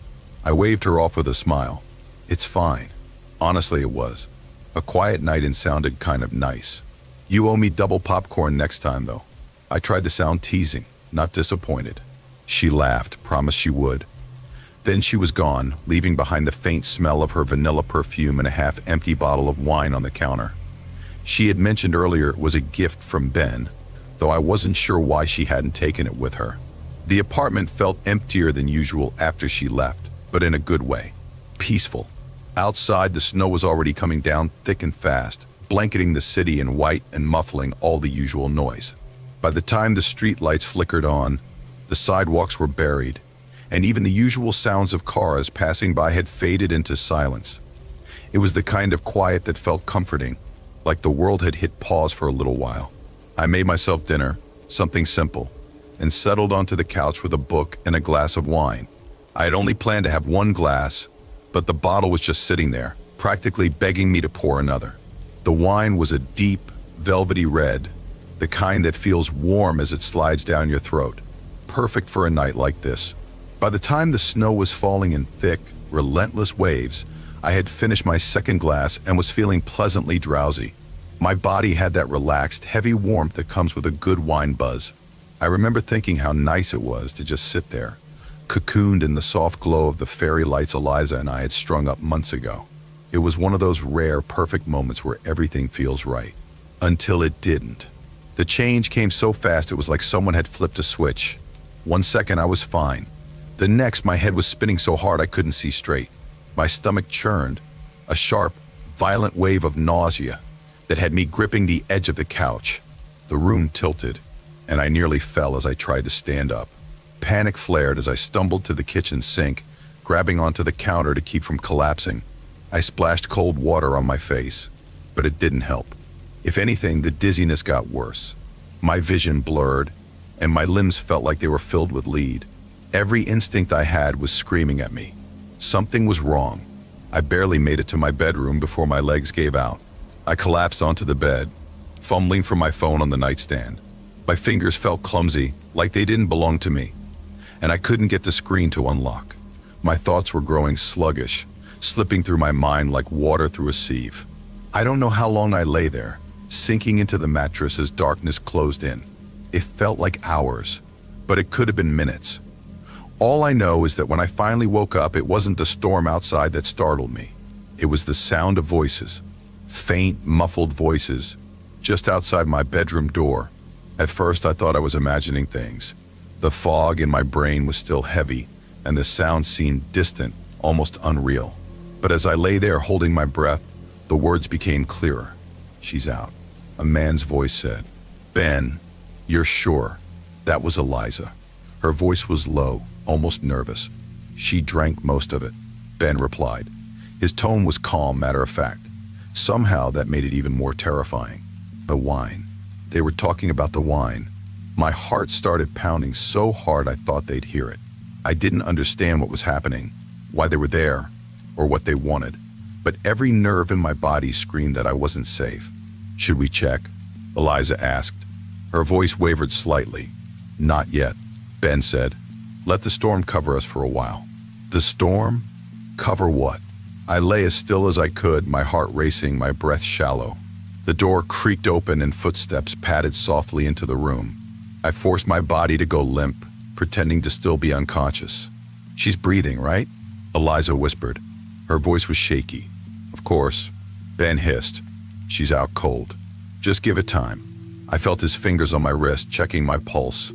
I waved her off with a smile. It's fine. Honestly, it was. A quiet night and sounded kind of nice. You owe me double popcorn next time, though. I tried to sound teasing, not disappointed. She laughed, promised she would. Then she was gone, leaving behind the faint smell of her vanilla perfume and a half-empty bottle of wine on the counter. She had mentioned earlier it was a gift from Ben, though I wasn't sure why she hadn't taken it with her. The apartment felt emptier than usual after she left, but in a good way. Peaceful. Outside, the snow was already coming down thick and fast, blanketing the city in white and muffling all the usual noise. By the time the street lights flickered on, the sidewalks were buried, and even the usual sounds of cars passing by had faded into silence. It was the kind of quiet that felt comforting, like the world had hit pause for a little while. I made myself dinner, something simple, and settled onto the couch with a book and a glass of wine. I had only planned to have one glass, but the bottle was just sitting there, practically begging me to pour another. The wine was a deep, velvety red, the kind that feels warm as it slides down your throat. Perfect for a night like this. By the time the snow was falling in thick, relentless waves, I had finished my second glass and was feeling pleasantly drowsy. My body had that relaxed, heavy warmth that comes with a good wine buzz. I remember thinking how nice it was to just sit there, cocooned in the soft glow of the fairy lights Eliza and I had strung up months ago. It was one of those rare, perfect moments where everything feels right. Until it didn't. The change came so fast it was like someone had flipped a switch. 1 second I was fine. The next my head was spinning so hard I couldn't see straight. My stomach churned, a sharp, violent wave of nausea that had me gripping the edge of the couch. The room tilted, and I nearly fell as I tried to stand up. Panic flared as I stumbled to the kitchen sink, grabbing onto the counter to keep from collapsing. I splashed cold water on my face, but it didn't help. If anything, the dizziness got worse. My vision blurred, and my limbs felt like they were filled with lead. Every instinct I had was screaming at me. Something was wrong. I barely made it to my bedroom before my legs gave out. I collapsed onto the bed, fumbling for my phone on the nightstand. My fingers felt clumsy, like they didn't belong to me, and I couldn't get the screen to unlock. My thoughts were growing sluggish, slipping through my mind like water through a sieve. I don't know how long I lay there, sinking into the mattress as darkness closed in. It felt like hours, but it could have been minutes. All I know is that when I finally woke up, it wasn't the storm outside that startled me. It was the sound of voices, faint, muffled voices, just outside my bedroom door. At first, I thought I was imagining things. The fog in my brain was still heavy, and the sound seemed distant, almost unreal. But as I lay there holding my breath, the words became clearer. "She's out," a man's voice said. "Ben, you're sure?" That was Eliza. Her voice was low, almost nervous. "She drank most of it," Ben replied. His tone was calm, matter-of-fact. Somehow that made it even more terrifying. The wine. They were talking about the wine. My heart started pounding so hard I thought they'd hear it. I didn't understand what was happening, why they were there, or what they wanted. But every nerve in my body screamed that I wasn't safe. "Should we check?" Eliza asked. Her voice wavered slightly. "Not yet," Ben said. "Let the storm cover us for a while." The storm? Cover what? I lay as still as I could, my heart racing, my breath shallow. The door creaked open and footsteps padded softly into the room. I forced my body to go limp, pretending to still be unconscious. "She's breathing, right?" Eliza whispered. Her voice was shaky. "Of course," Ben hissed. "She's out cold. Just give it time." I felt his fingers on my wrist, checking my pulse.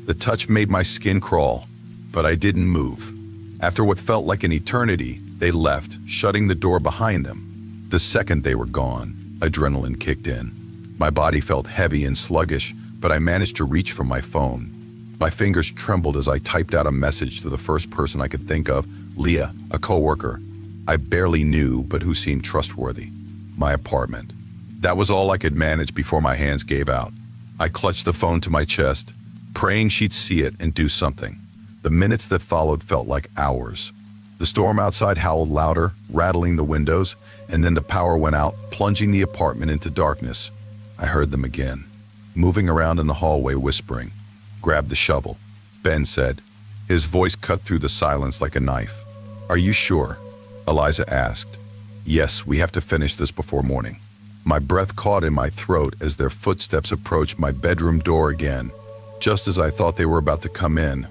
The touch made my skin crawl, but I didn't move. After what felt like an eternity, they left, shutting the door behind them. The second they were gone, adrenaline kicked in. My body felt heavy and sluggish, but I managed to reach for my phone. My fingers trembled as I typed out a message to the first person I could think of, Leah, a coworker I barely knew but who seemed trustworthy. My apartment. That was all I could manage before my hands gave out. I clutched the phone to my chest, praying she'd see it and do something. The minutes that followed felt like hours. The storm outside howled louder, rattling the windows, and then the power went out, plunging the apartment into darkness. I heard them again, moving around in the hallway, whispering. "Grab the shovel," Ben said. His voice cut through the silence like a knife. "Are you sure?" Eliza asked. "Yes, we have to finish this before morning." My breath caught in my throat as their footsteps approached my bedroom door again. Just as I thought they were about to come in,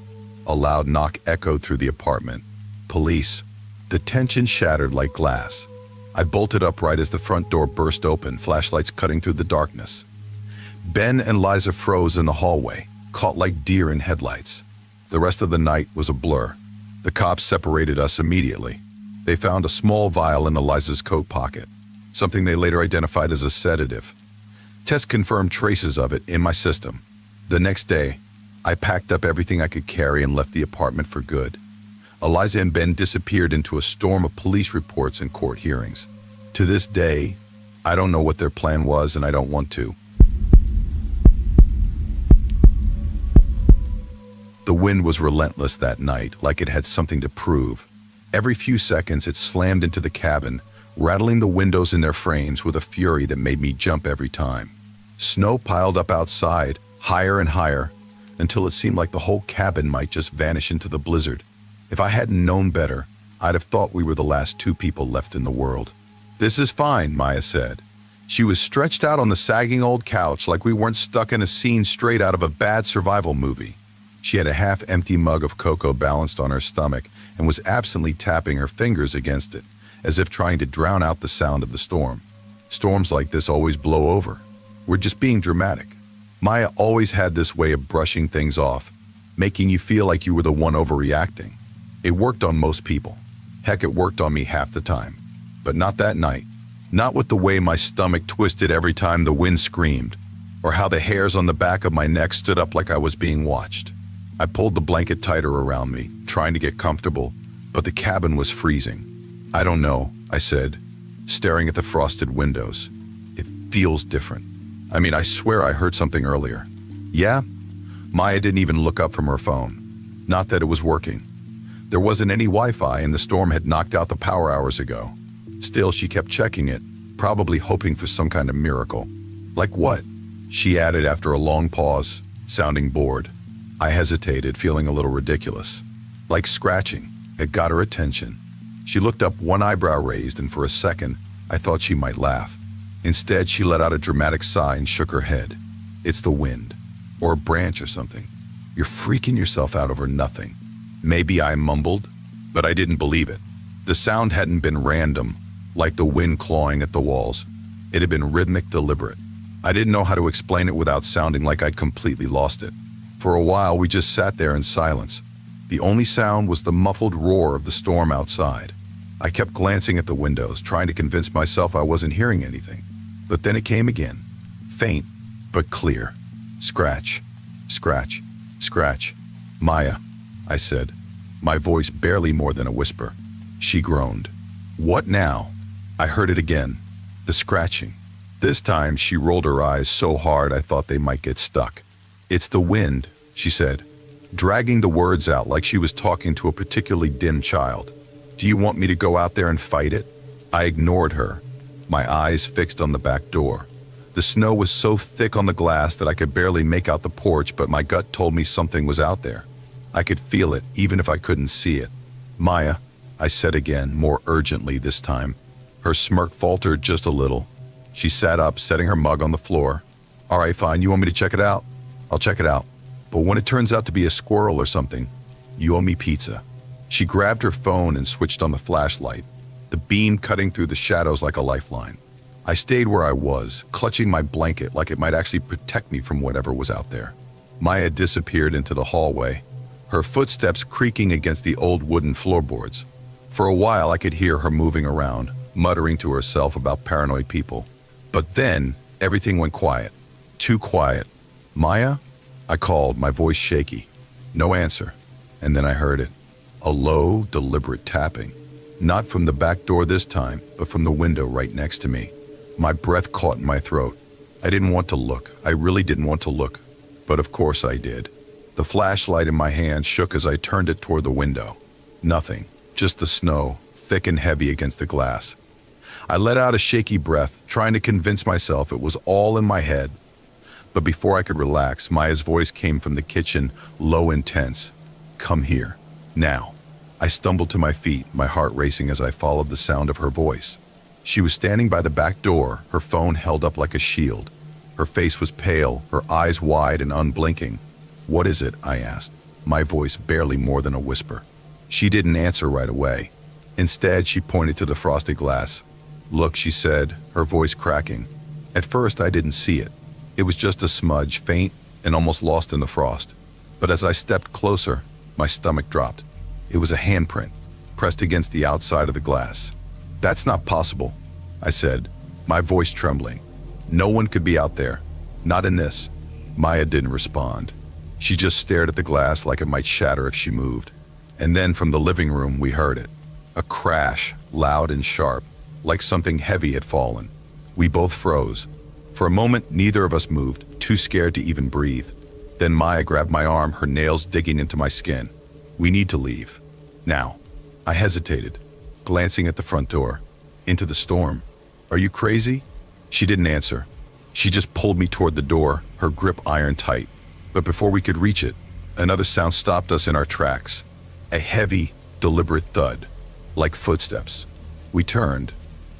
a loud knock echoed through the apartment. Police. The tension shattered like glass. I bolted upright as the front door burst open, flashlights cutting through the darkness. Ben and Liza froze in the hallway, caught like deer in headlights. The rest of the night was a blur. The cops separated us immediately. They found a small vial in Eliza's coat pocket, something they later identified as a sedative. Tests confirmed traces of it in my system. The next day, I packed up everything I could carry and left the apartment for good. Eliza and Ben disappeared into a storm of police reports and court hearings. To this day, I don't know what their plan was, and I don't want to. The wind was relentless that night, like it had something to prove. Every few seconds, it slammed into the cabin, rattling the windows in their frames with a fury that made me jump every time. Snow piled up outside, higher and higher, until it seemed like the whole cabin might just vanish into the blizzard. If I hadn't known better, I'd have thought we were the last two people left in the world. "This is fine," Maya said. She was stretched out on the sagging old couch like we weren't stuck in a scene straight out of a bad survival movie. She had a half-empty mug of cocoa balanced on her stomach and was absently tapping her fingers against it, as if trying to drown out the sound of the storm. Storms like this always blow over. We're just being dramatic. Maya always had this way of brushing things off, making you feel like you were the one overreacting. It worked on most people. Heck, it worked on me half the time. But not that night. Not with the way my stomach twisted every time the wind screamed, or how the hairs on the back of my neck stood up like I was being watched. I pulled the blanket tighter around me, trying to get comfortable, but the cabin was freezing. "I don't know," I said, staring at the frosted windows. "It feels different. I swear I heard something earlier." "Yeah?" Maya didn't even look up from her phone. Not that it was working. There wasn't any Wi-Fi, and the storm had knocked out the power hours ago. Still, she kept checking it, probably hoping for some kind of miracle. "Like what?" she added after a long pause, sounding bored. I hesitated, feeling a little ridiculous. "Like scratching." It got her attention. She looked up, one eyebrow raised, and for a second, I thought she might laugh. Instead, she let out a dramatic sigh and shook her head. "It's the wind. Or a branch or something. You're freaking yourself out over nothing." Maybe I mumbled, but I didn't believe it. The sound hadn't been random, like the wind clawing at the walls. It had been rhythmic, deliberate. I didn't know how to explain it without sounding like I'd completely lost it. For a while, we just sat there in silence. The only sound was the muffled roar of the storm outside. I kept glancing at the windows, trying to convince myself I wasn't hearing anything. But then it came again. Faint, but clear. Scratch, scratch, scratch. "Maya," I said, my voice barely more than a whisper. She groaned. "What now?" I heard it again. The scratching. This time she rolled her eyes so hard I thought they might get stuck. "It's the wind," she said, dragging the words out like she was talking to a particularly dim child. "Do you want me to go out there and fight it?" I ignored her, my eyes fixed on the back door. The snow was so thick on the glass that I could barely make out the porch, but my gut told me something was out there. I could feel it, even if I couldn't see it. "Maya," I said again, more urgently this time. Her smirk faltered just a little. She sat up, setting her mug on the floor. "All right, fine, you want me to check it out? I'll check it out. But when it turns out to be a squirrel or something, you owe me pizza." She grabbed her phone and switched on the flashlight, the beam cutting through the shadows like a lifeline. I stayed where I was, clutching my blanket like it might actually protect me from whatever was out there. Maya disappeared into the hallway, her footsteps creaking against the old wooden floorboards. For a while, I could hear her moving around, muttering to herself about paranoid people. But then, everything went quiet. Too quiet. "Maya?" I called, my voice shaky. No answer. And then I heard it. A low, deliberate tapping. Not from the back door this time, but from the window right next to me. My breath caught in my throat. I didn't want to look. I really didn't want to look. But of course I did. The flashlight in my hand shook as I turned it toward the window. Nothing. Just the snow, thick and heavy against the glass. I let out a shaky breath, trying to convince myself it was all in my head. But before I could relax, Maya's voice came from the kitchen, low and tense. "Come here. Now." I stumbled to my feet, my heart racing as I followed the sound of her voice. She was standing by the back door, her phone held up like a shield. Her face was pale, her eyes wide and unblinking. "What is it?" I asked, my voice barely more than a whisper. She didn't answer right away. Instead, she pointed to the frosted glass. "Look," she said, her voice cracking. At first, I didn't see it. It was just a smudge, faint and almost lost in the frost. But as I stepped closer, my stomach dropped. It was a handprint, pressed against the outside of the glass. "That's not possible," I said, my voice trembling. "No one could be out there. Not in this." Maya didn't respond. She just stared at the glass like it might shatter if she moved. And then from the living room, we heard it. A crash, loud and sharp, like something heavy had fallen. We both froze. For a moment, neither of us moved, too scared to even breathe. Then Maya grabbed my arm, her nails digging into my skin. "We need to leave. Now." I hesitated, glancing at the front door. "Into the storm. Are you crazy?" She didn't answer. She just pulled me toward the door, her grip iron tight. But before we could reach it, another sound stopped us in our tracks. A heavy, deliberate thud, like footsteps. We turned,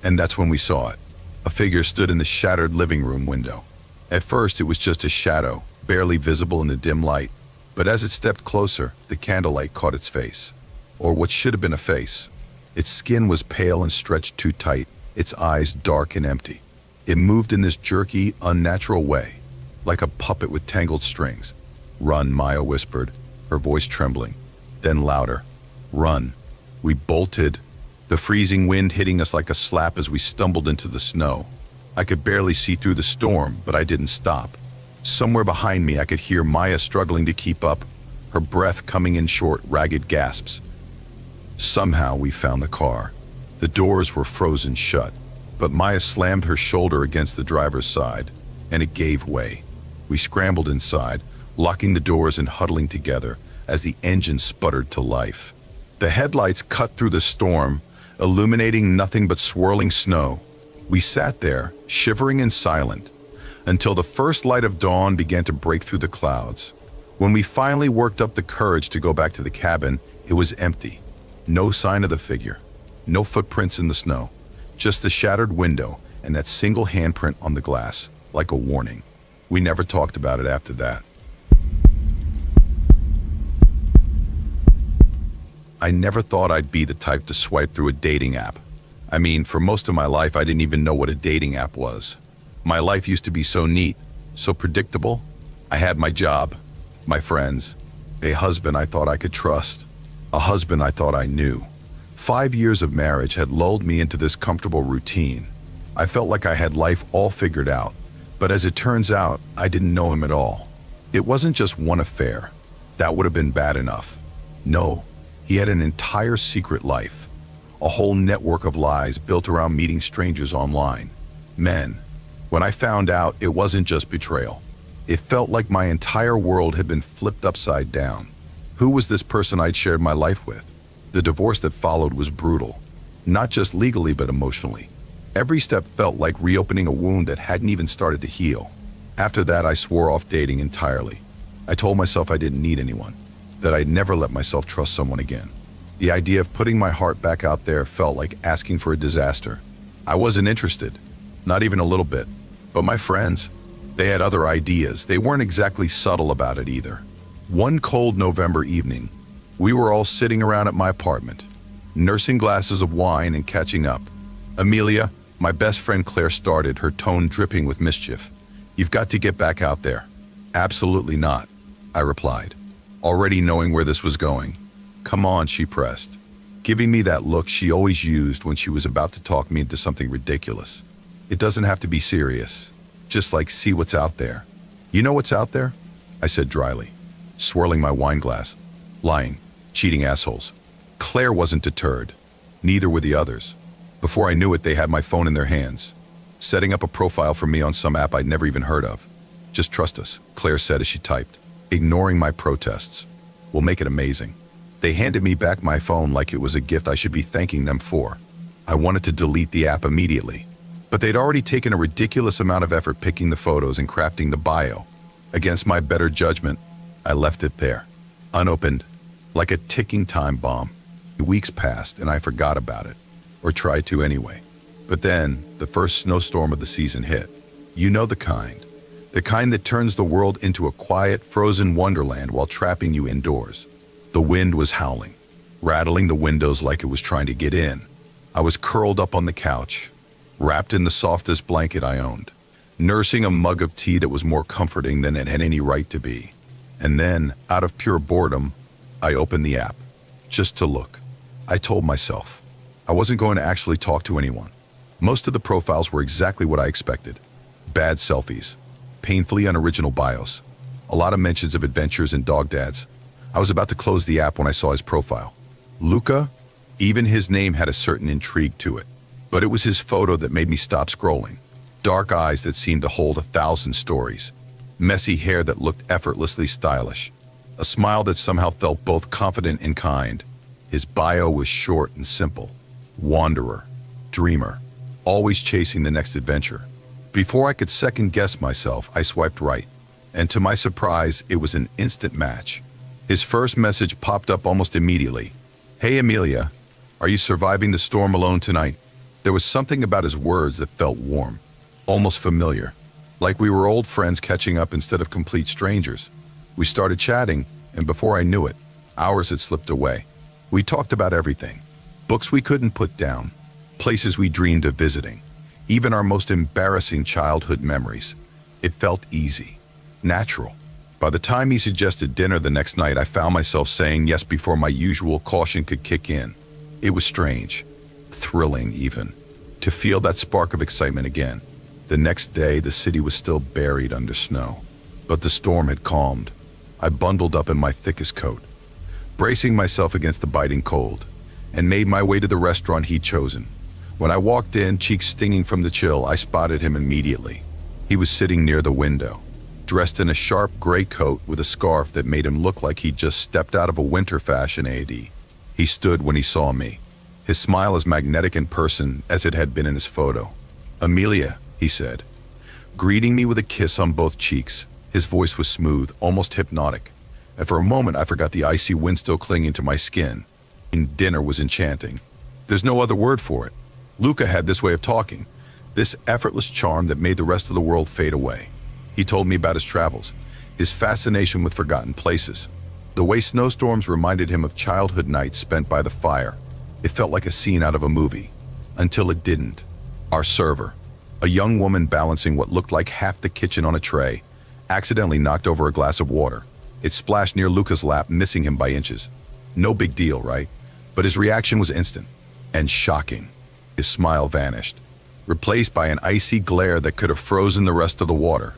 and that's when we saw it. A figure stood in the shattered living room window. At first, it was just a shadow, barely visible in the dim light. But as it stepped closer, the candlelight caught its face. Or what should have been a face. Its skin was pale and stretched too tight, its eyes dark and empty. It moved in this jerky, unnatural way, like a puppet with tangled strings. "Run," Maya whispered, her voice trembling. Then louder. "Run." We bolted, the freezing wind hitting us like a slap as we stumbled into the snow. I could barely see through the storm, but I didn't stop. Somewhere behind me, I could hear Maya struggling to keep up, her breath coming in short, ragged gasps. Somehow we found the car. The doors were frozen shut, but Maya slammed her shoulder against the driver's side, and it gave way. We scrambled inside, locking the doors and huddling together as the engine sputtered to life. The headlights cut through the storm, illuminating nothing but swirling snow. We sat there, shivering and silent, until the first light of dawn began to break through the clouds. When we finally worked up the courage to go back to the cabin, it was empty. No sign of the figure. No footprints in the snow. Just the shattered window and that single handprint on the glass, like a warning. We never talked about it after that. I never thought I'd be the type to swipe through a dating app. I mean, for most of my life, I didn't even know what a dating app was. My life used to be so neat, so predictable. I had my job, my friends, a husband I thought I could trust, a husband I thought I knew. 5 years of marriage had lulled me into this comfortable routine. I felt like I had life all figured out, but as it turns out, I didn't know him at all. It wasn't just one affair. That would have been bad enough. No, he had an entire secret life, a whole network of lies built around meeting strangers online. Men. When I found out, it wasn't just betrayal. It felt like my entire world had been flipped upside down. Who was this person I'd shared my life with? The divorce that followed was brutal, not just legally but emotionally. Every step felt like reopening a wound that hadn't even started to heal. After that, I swore off dating entirely. I told myself I didn't need anyone, that I'd never let myself trust someone again. The idea of putting my heart back out there felt like asking for a disaster. I wasn't interested, not even a little bit. But my friends, they had other ideas. They weren't exactly subtle about it either. One cold November evening, we were all sitting around at my apartment, nursing glasses of wine and catching up. "Amelia," my best friend Claire started, her tone dripping with mischief. "You've got to get back out there." "Absolutely not," I replied. already knowing where this was going. "Come on," she pressed, giving me that look she always used when she was about to talk me into something ridiculous. "It doesn't have to be serious. Just see what's out there." "You know what's out there?" I said dryly, swirling my wine glass. "Lying, cheating assholes." Claire wasn't deterred. Neither were the others. Before I knew it, they had my phone in their hands, setting up a profile for me on some app I'd never even heard of. "Just trust us," Claire said as she typed, ignoring my protests. "We'll make it amazing." They handed me back my phone like it was a gift I should be thanking them for. I wanted to delete the app immediately, but they'd already taken a ridiculous amount of effort picking the photos and crafting the bio. Against my better judgment, I left it there, unopened, like a ticking time bomb. Weeks passed and I forgot about it, or tried to anyway. But then, the first snowstorm of the season hit. You know the kind that turns the world into a quiet, frozen wonderland while trapping you indoors. The wind was howling, rattling the windows like it was trying to get in. I was curled up on the couch, wrapped in the softest blanket I owned, nursing a mug of tea that was more comforting than it had any right to be. And then, out of pure boredom, I opened the app, just to look. I told myself I wasn't going to actually talk to anyone. Most of the profiles were exactly what I expected. Bad selfies, painfully unoriginal bios, a lot of mentions of adventures and dog dads. I was about to close the app when I saw his profile. Luca, even his name had a certain intrigue to it. But it was his photo that made me stop scrolling. Dark eyes that seemed to hold 1,000 stories. Messy hair that looked effortlessly stylish. A smile that somehow felt both confident and kind. His bio was short and simple. Wanderer, dreamer, always chasing the next adventure. Before I could second guess myself, I swiped right. And to my surprise, it was an instant match. His first message popped up almost immediately. "Hey Amelia, are you surviving the storm alone tonight?" There was something about his words that felt warm, almost familiar, like we were old friends catching up instead of complete strangers. We started chatting, and before I knew it, hours had slipped away. We talked about everything. Books we couldn't put down, places we dreamed of visiting, even our most embarrassing childhood memories. It felt easy, natural. By the time he suggested dinner the next night, I found myself saying yes before my usual caution could kick in. It was strange, thrilling even, to feel that spark of excitement again. The next day, the city was still buried under snow, but the storm had calmed. I bundled up in my thickest coat, bracing myself against the biting cold, and made my way to the restaurant he'd chosen. When I walked in, cheeks stinging from the chill, I spotted him immediately. He was sitting near the window, dressed in a sharp gray coat with a scarf that made him look like he'd just stepped out of a winter fashion ad. He stood when he saw me, his smile as magnetic in person as it had been in his photo. "Amelia," he said, greeting me with a kiss on both cheeks. His voice was smooth, almost hypnotic, and for a moment I forgot the icy wind still clinging to my skin. And dinner was enchanting. There's no other word for it. Luca had this way of talking, this effortless charm that made the rest of the world fade away. He told me about his travels, his fascination with forgotten places, the way snowstorms reminded him of childhood nights spent by the fire. It felt like a scene out of a movie, until it didn't. Our server, a young woman balancing what looked like half the kitchen on a tray, accidentally knocked over a glass of water. It splashed near Luca's lap, missing him by inches. No big deal, right? But his reaction was instant and shocking. His smile vanished, replaced by an icy glare that could have frozen the rest of the water.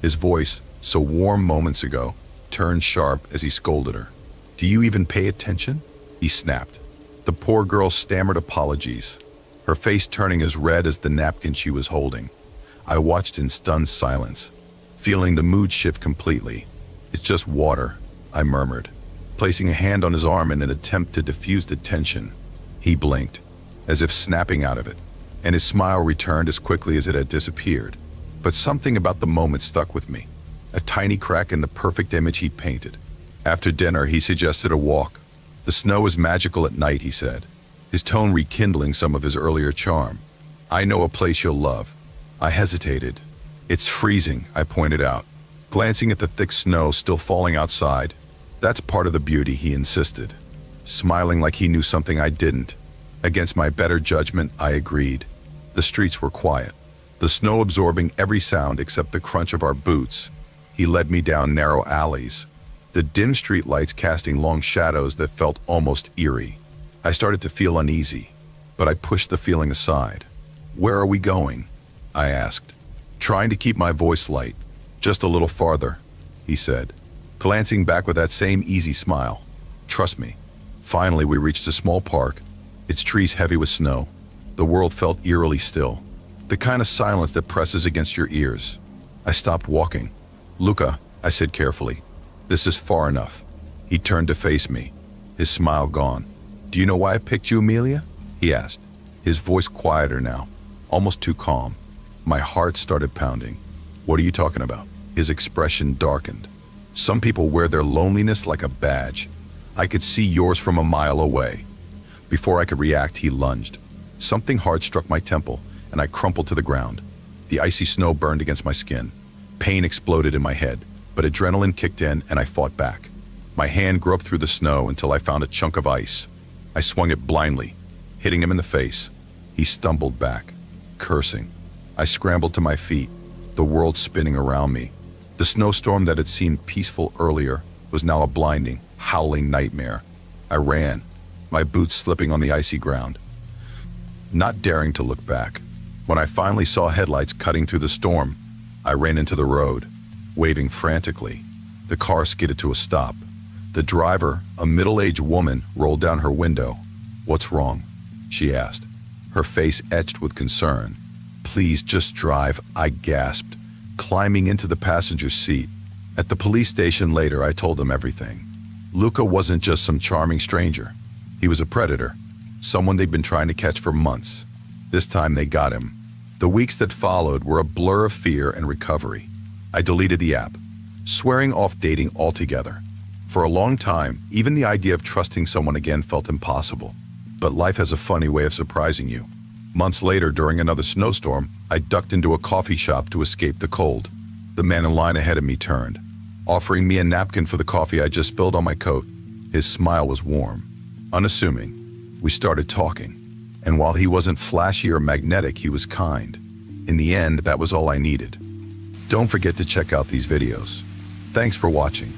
His voice, so warm moments ago, turned sharp as he scolded her. "Do you even pay attention?" he snapped. The poor girl stammered apologies, her face turning as red as the napkin she was holding. I watched in stunned silence, feeling the mood shift completely. "It's just water," I murmured, placing a hand on his arm in an attempt to diffuse the tension. He blinked, as if snapping out of it, and his smile returned as quickly as it had disappeared. But something about the moment stuck with me, a tiny crack in the perfect image he'd painted. After dinner, he suggested a walk. "The snow is magical at night," he said, his tone rekindling some of his earlier charm. "I know a place you'll love." I hesitated. "It's freezing," I pointed out, glancing at the thick snow still falling outside. "That's part of the beauty," he insisted, smiling like he knew something I didn't. Against my better judgment, I agreed. The streets were quiet, the snow absorbing every sound except the crunch of our boots. He led me down narrow alleys, the dim street lights casting long shadows that felt almost eerie. I started to feel uneasy, but I pushed the feeling aside. "Where are we going?" I asked, trying to keep my voice light. "Just a little farther," he said, glancing back with that same easy smile. "Trust me." Finally, we reached a small park, its trees heavy with snow. The world felt eerily still, the kind of silence that presses against your ears. I stopped walking. "Luca," I said carefully, "this is far enough." He turned to face me, his smile gone. "Do you know why I picked you, Amelia?" he asked, his voice quieter now, almost too calm. My heart started pounding. "What are you talking about?" His expression darkened. "Some people wear their loneliness like a badge. I could see yours from a mile away." Before I could react, he lunged. Something hard struck my temple, and I crumpled to the ground. The icy snow burned against my skin. Pain exploded in my head, but adrenaline kicked in and I fought back. My hand groped through the snow until I found a chunk of ice. I swung it blindly, hitting him in the face. He stumbled back, cursing. I scrambled to my feet, the world spinning around me. The snowstorm that had seemed peaceful earlier was now a blinding, howling nightmare. I ran, my boots slipping on the icy ground, not daring to look back. When I finally saw headlights cutting through the storm, I ran into the road, waving frantically. The car skidded to a stop. The driver, a middle-aged woman, rolled down her window. "What's wrong?" she asked, her face etched with concern. "Please just drive," I gasped, climbing into the passenger seat. At the police station later, I told them everything. Luca wasn't just some charming stranger. He was a predator, someone they'd been trying to catch for months. This time they got him. The weeks that followed were a blur of fear and recovery. I deleted the app, swearing off dating altogether. For a long time, even the idea of trusting someone again felt impossible. But life has a funny way of surprising you. Months later, during another snowstorm, I ducked into a coffee shop to escape the cold. The man in line ahead of me turned, offering me a napkin for the coffee I just spilled on my coat. His smile was warm, unassuming. We started talking, and while he wasn't flashy or magnetic, he was kind. In the end, that was all I needed. Don't forget to check out these videos. Thanks for watching.